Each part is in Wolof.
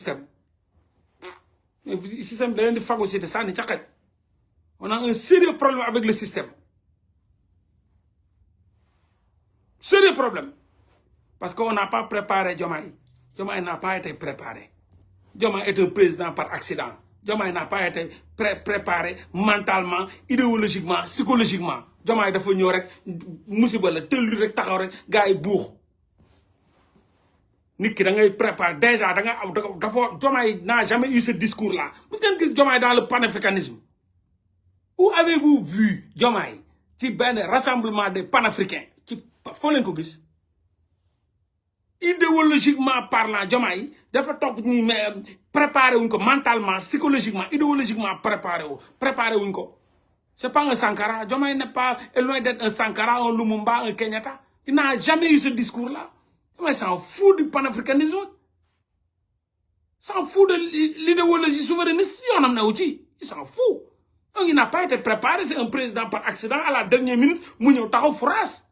système mais système da leen di phagocyté sànni ca xaj on a un sérieux problème avec le système sérieux problème parce qu'on n'a pas préparé Diomaye. Diomaye n'a pas été préparé. Diomaye est un président par accident. Diomaye n'a pas été préparé mentalement, idéologiquement, psychologiquement. Diomaye dafa ñëw rek musiba la tëllu rek taxaw rek gars yi buux nit ki da ngay préparer déjà da nga dafa Diomaye n'a jamais eu ce discours là. Vous ngeen gis Diomaye dans le panafricanisme. Où avez-vous vu Diomaye ci benn rassemblement des panafricains ci foo leen ko gis idéologiquement parlant Diomaye dafa toog ñi mais préparé wuñ ko mentalement psychologiquement idéologiquement préparé wuñ ko. C'est pas un Sankara. Diomaye n'est pas loin d'être un Sankara, un Lumumba, un Kenyatta. Il n'a jamais eu ce discours-là. Diomaye s'en fout du panafricanisme. S'en fout de l'idéologie souverainiste. Il s'en fout. Donc il n'a pas été préparé. C'est un président par accident. À la dernière minute, mu ñëw taxaw France.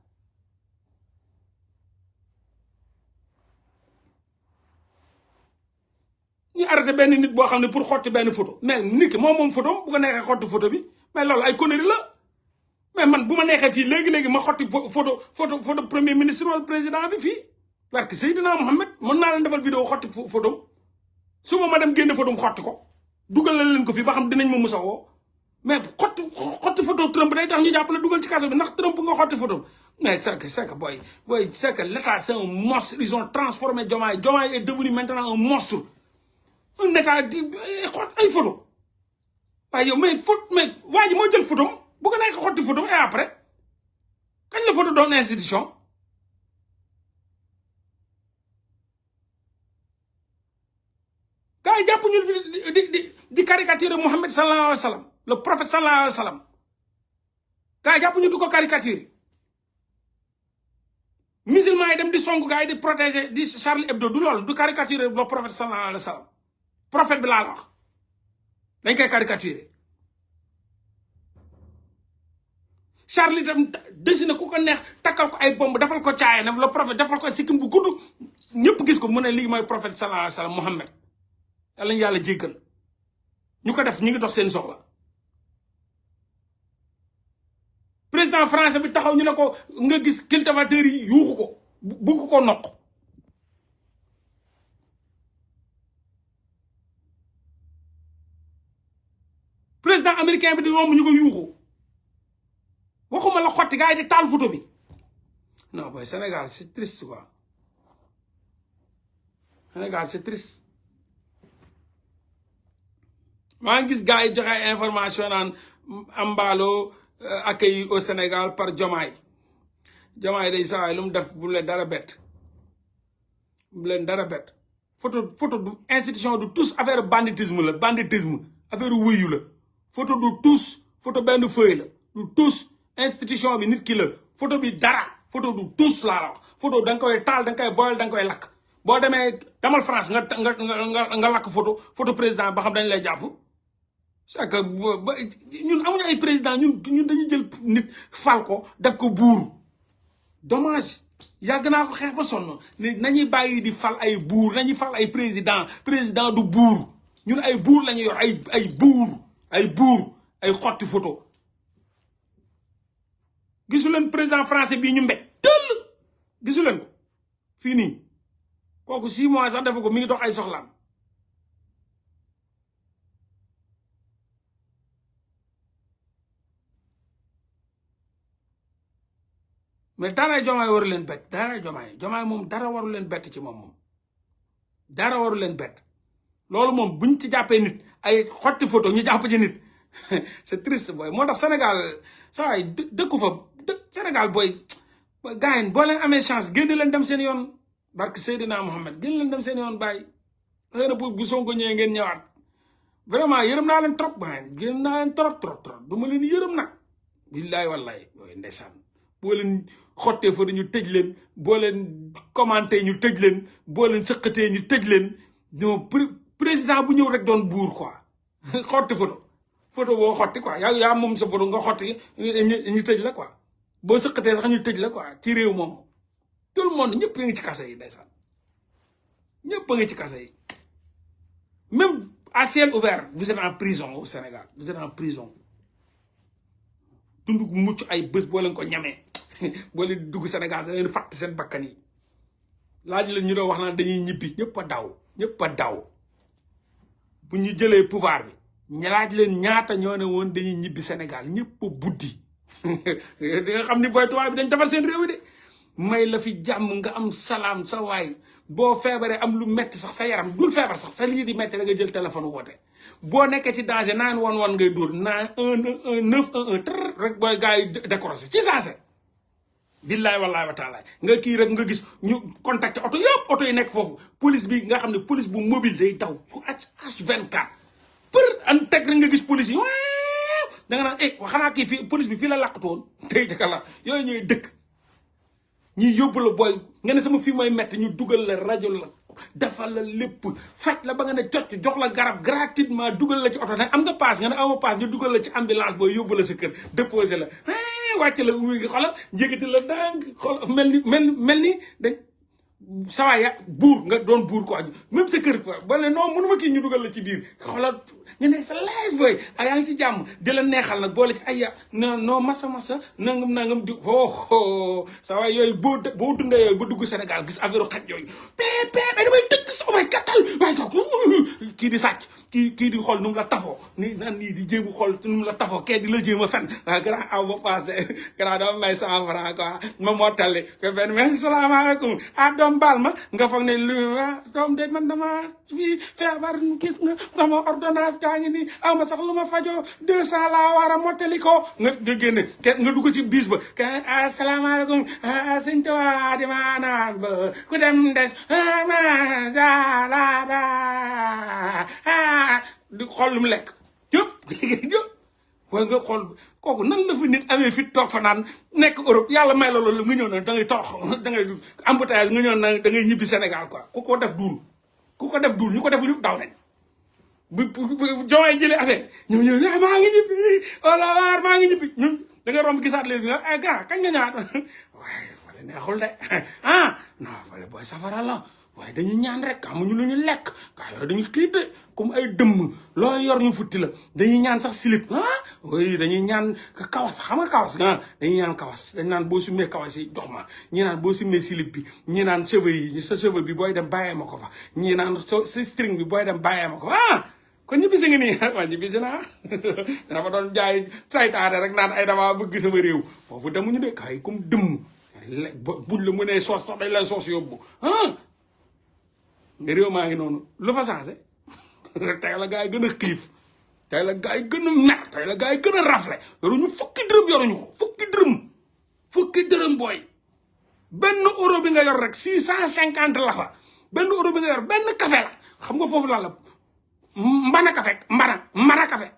ñu arrêté benn nit boo xam ne pour xotti benn photo mais nit ki moom photo bu ko neexee xotti photo bi mais loolu ay conneries la mais man bu ma neexee fii léegi ma xotti photo premier ministre wala président bi fii parce que Seydina Mohamed mën naa leen defal vidéo xotti photo suba ma dem génne photo xotti ko dugalal leen ko fii ba xam dinañ ma musa woo mais xotti photo Trump day tax ñu jàppale dugal ci kaso bi ndax Trump nga xotti photo mais c'est que boy c'est que l'État c'est un monstre. Ils ont transformé Diomaye. Diomaye est devenu maintenant un monstre. Un état di xot ay photo waaye yow mais waa ji moo jël photo bu ko nekk xotti photo et après kañ la photo doon institution gars yi jàpp ñu di caricature Mohammed sallallahu alayhi wa sallam le prophète sallallahu alayhi wa sallam gars yi jàpp ñu di ko caricature musulman yi dem di song gars yi di protéger di Charlie Hebdo du loolu du caricature le prophète sallallahu alayhi wa sallam prophète bi laa la wax dañ koy caricaturer Charlie tam dessiné ku ko neex takkal ko ay bomb defal ko caaya ne le prophète defal ko sikkim bu gudd ñëpp gis ko mu ne lii mooy prophète sallallahu alayhi wa sallam Muhammad yàlla ñu yàlla jéggal ñu ko def ñi ngi dox seen soxla président français bi taxaw ñu ne ko nga gis cultivateur yi yuuxu ko bugg ko noq président américain bi di romb ñu ko yuuxu waxuma la xotti gars yi di taal photo bi non boy Sénégal c'est triste quoi Sénégal c'est triste maa ngi gis gars yi joxe information naan Embalo accueilli au Sénégal par Diomaye day saa lu mu def bu leen dara bett photo du institution du tous affaire banditisme la affaire wuyu la photo du tous photo benn feuille la du tous institution bi nit ki la photo bi dara photo du tous laa la wax photo da nga koy taal da nga koy boyal da nga koy lakk boo demee demal France nga lakk photo président ba xam dañ lay jàpp c'est que ñun amuñu ay président ñun dañuy jël nit fal ko def ko buur dommage yàgg naa ko xeex ba sonn ni nañuy bàyyi di fal ay buur nañuy fal ay président du buur ñun ay buur lañu yor ay buur ay xotti photo gisu leen président français bii ñu mbéj tëll gisu leen ko fii nii kooku 6 mois sax defu ko mi ngi dox ay soxlaam mais dara Diomaye waru leen bett dara Diomaye moom dara waru leen bett ci moom dara waru leen bett loolu moom buñ ci jàppee nit ay xotti photo ñu jàpp ci nit c'est triste booy moo tax Sénégal saa waay dëkku fa Sénégal booy gars yi boo leen amee chance génn leen dem seen yoon barke Seydina Mohamed génn leen dem seen yoon bàyyi xëy na bu Sonko ñëwee ngeen ñëwaat vraiment yërëm naa leen trop bàyyi génn naa leen trop du ma leen yërëm nag billaay wallaay booy ndeysaan boo leen xottee fa ñu tëj leen boo leen commenté ñu tëj leen boo leen sëqatee ñu tëj leen non président bu ñëw rek doon buur quoi xotti photo boo xotti quoi yaa moom sa photo nga xotti ñu tëj la quoi boo sëqatee sax ñu tëj la quoi ci réew moom tout le monde ñëpp a ngi ci kaso yi ndeysaan ñëpp a ngi ci kaso yi même à ciel ouvert vous êtes en prison au Sénégal vous êtes en prison dund gu mucc ay bés boo leen ko ñamee boo leen dugg Sénégal da leen fàtt seen bakkan yi laaj la ñu doon wax naan dañuy ñibbi ñëpp a daw bu ñu jëlee pouvoir bi ñu laaj leen ñaata ñoo ne woon dañuy ñibbi Sénégal ñëpp a buddi di nga xam ni booy tubaab bi dañ defar seen réew de may la fi jàmm nga am salaam sa waay boo feebaree am lu metti sax sa yaram dul feebar sax sa lii di metti da nga jël téléphone woote boo nekkee ci danger 911 ngay dóor 911 rek booy gars yi décroché ci saase billaay wallaay wa taala nga kii rek nga gis ñu contacté oto yëpp oto yi nekk foofu police bi nga xam ne police bu mobile day daw fu H24 për an teg rek nga gis police yi da nga naan xanaa kii fii police bi fii la làqatoon tey jëkka la yooyu ñuy dëkk ñi yóbbu la booy nga ne sama fii mooy metti ñu dugal la rajo la defal la lépp faj la ba nga ne cocc jox la garab gratuitement dugal la ci oto nag am nga paas nga ne ama paas ñu dugal la ci ambulance booy yóbbu la sa kër déposé la wàcce la wuy gi xoolal njëkkati la dang xool mel ni dañ sawaay ya buur nga doon buur quoi même sa kër quoi ba ne non mënuma kii ñu dugal la ci biir xoolal nga ne sa lees booy yaa ngi ci jàmm di la neexal nag boole ci ay ya non masa nangam di sawaay yooyu boo dundee yooyu ba dugg Sénégal gis affaire xaj yooyu pep ay damay dëgg sa may kattal waaye sax kii di sàcc kii di xool nu mu la tafoo ni naan nii di jéem a xool nu mu la tafoo kee di la jéem a fen waaw grand aw ba passé grand dama may 100 francs quoi ma moo tali ko benn mais salaamaaleykum doom baal ma nga foog ne lu doom de man dama fii feebar gis nga sama ordonnance gaa ngi nii aw ma sax lu ma fajoo 200 laa war a mottali ko nga génne nga dugg ci bis ba asalaamaaleykum sëñ Tuubaa di maanaam ba ku dem des salaba di xool lu mu lekk yëpp waaye nga xool kooku nan la fi nit amee fit toog fa naan nekk Europe yàlla may la loolu nga ñëw nag da ngay torox da ngay embouteillage nga ñëw nag da ngay ñibbi Sénégal quoi ku ko def duul ñu ko def yëpp daw nañ bu Diomaye jëlee affaire ñëw maa ngi ñibbi wala waar maa ngi ñibbi ñun da nga romb gisaat leen fi nga ay grand kañ nga ñëwaat waaye fale neexul de non fale booy safara la waaye dañuy ñaan rek amuñu lu ñu lekk gaa yooyu dañuy xiif de comme ay dëmm loo yor ñu futti la dañuy ñaan sax slip oui dañuy ñaan kawas xam nga kawas dañuy ñaan kawas dañ naan boo sumee kawas yi jox ma ñi naan boo sumee slip bi ñi naan cheveux yi sa cheveux bi booy dem bàyyee ma ko fa ñi naan sa string bi booy dem bàyyee ma ko kon ñibbisi nga nii waa ñibbisi naa dafa doon jaay saytaane rek naan ay dama bëgg sama réew foofu demuñu de kaay comme dëmm buñ la mënee soos sax dañ lay soos yóbbu nga réew maa ngi noonu lu fa changé tey la gaa yi gën a xiif tey la gaa yi gën a mer tey la gaa yi gën a rafle yoruñu fukki dërëm booy benn euro bi nga yor rek 650 la fa benn euro bi nga yor benn café la xam nga foofu la mbana café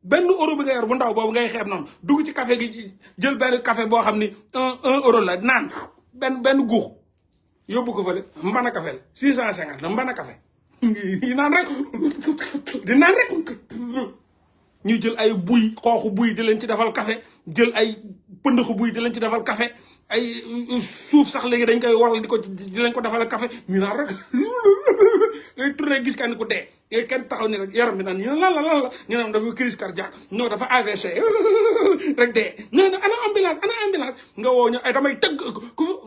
benn euro bi nga yor bu ndaw boobu ngay xeeb noonu dugg ci café gi jël benn café boo xam ni 1 euro la naan benn guux yóbbu ko fële mbana café la 650 la mbana café di naan rek ñu jël ay buy xooxu buy di leen ci defal café jël ay pëndëxu buy di leen ci defal café ay suuf sax léegi dañ koy waral di leen ko defal café ñu naan rek ngay tourné gis kenn ku dee kenn taxaw ni rek yaram bi naan ñu ne lan la ñu naan dafa crise cardiaque non dafa AVC rek dee ñu ne ana ambulance nga woo ñu ay damay tëgg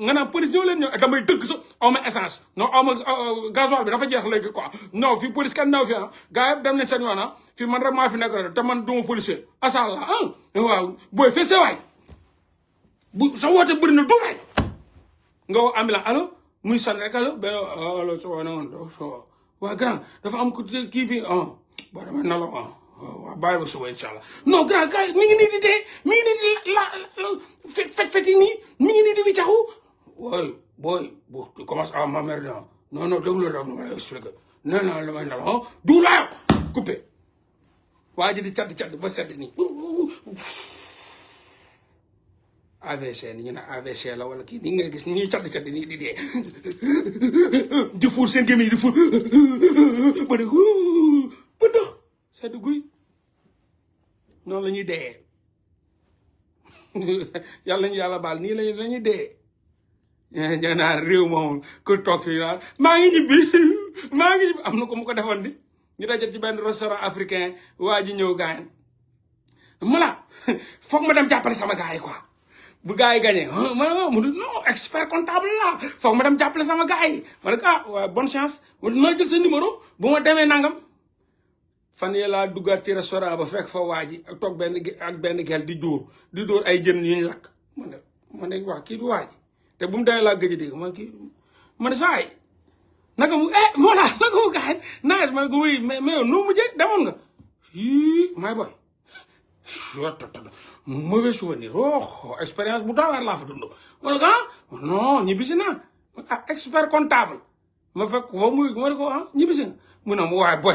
nga naan police ñëw leen ñëw damay tëgg sa aw ma essence non aw ma gasoil bi dafa jeex léegi quoi non fii police kenn naw fi gars yi dem nañ seen yoon fii man rek maa fi nekk rek te man duma policier asalla waaw booy fee waay bu sa woote bëri na duwaay nga woo ambulance allo muy sonn rek allo benn allo so na woon waa grand dafa am kii fii boo demee na la waaw bàyyi ba suba incha allah non grand gars mi ngi nii di dee mi ngi nii di la fet yi nii mi ngi nii di wiccaxu booy bu commence à m'emmerder non déglu rek ma lay expliqué nee naa la may na la duulaayo coupé waa ji di cadd ba sedd nii AVC ni ñu ne AVC la wala kii ni nga gis ñuy cadd nii di dee di fuur seen gémmiñ di fuur ba de ba ndox sedd guy noonu la ñuy dee yàlla ñu yàlla baal nii la ñuy dee ñu naan réew moom ku toog fii naan maa ngi ñibbi am na ko mu ko defoon di ñu daje ci benn restaurant africain waa ji ñëw gaañ mala foog ma dem jàppale sama gars yi quoi bu gars yi gagné ma ne mu non expert comptable la foog ma dem jàppale sama gars yi ma ne ko waaw bonne chance ma jël sa numéro bu ma demee nangam fan yee laa duggaat ci restaurant ba fekk fa waa ji toog benn gel di dóor ay jën yu ñu lakk ma ne waa kii du waa ji te bu mu demee laa gëj a dégg ma ne saa yi naka mu voilà naka mu gaañ naaj ma ne ko oui mais yow nu mu mujjee demoon nga may boy mauvais souvenir expérience bu daawaar laa fa dund ma ne ko non ñibbisi naa expert comptable ma fekk foofu muy ma ne ko ñibbisi nga mu ne ma waaye boy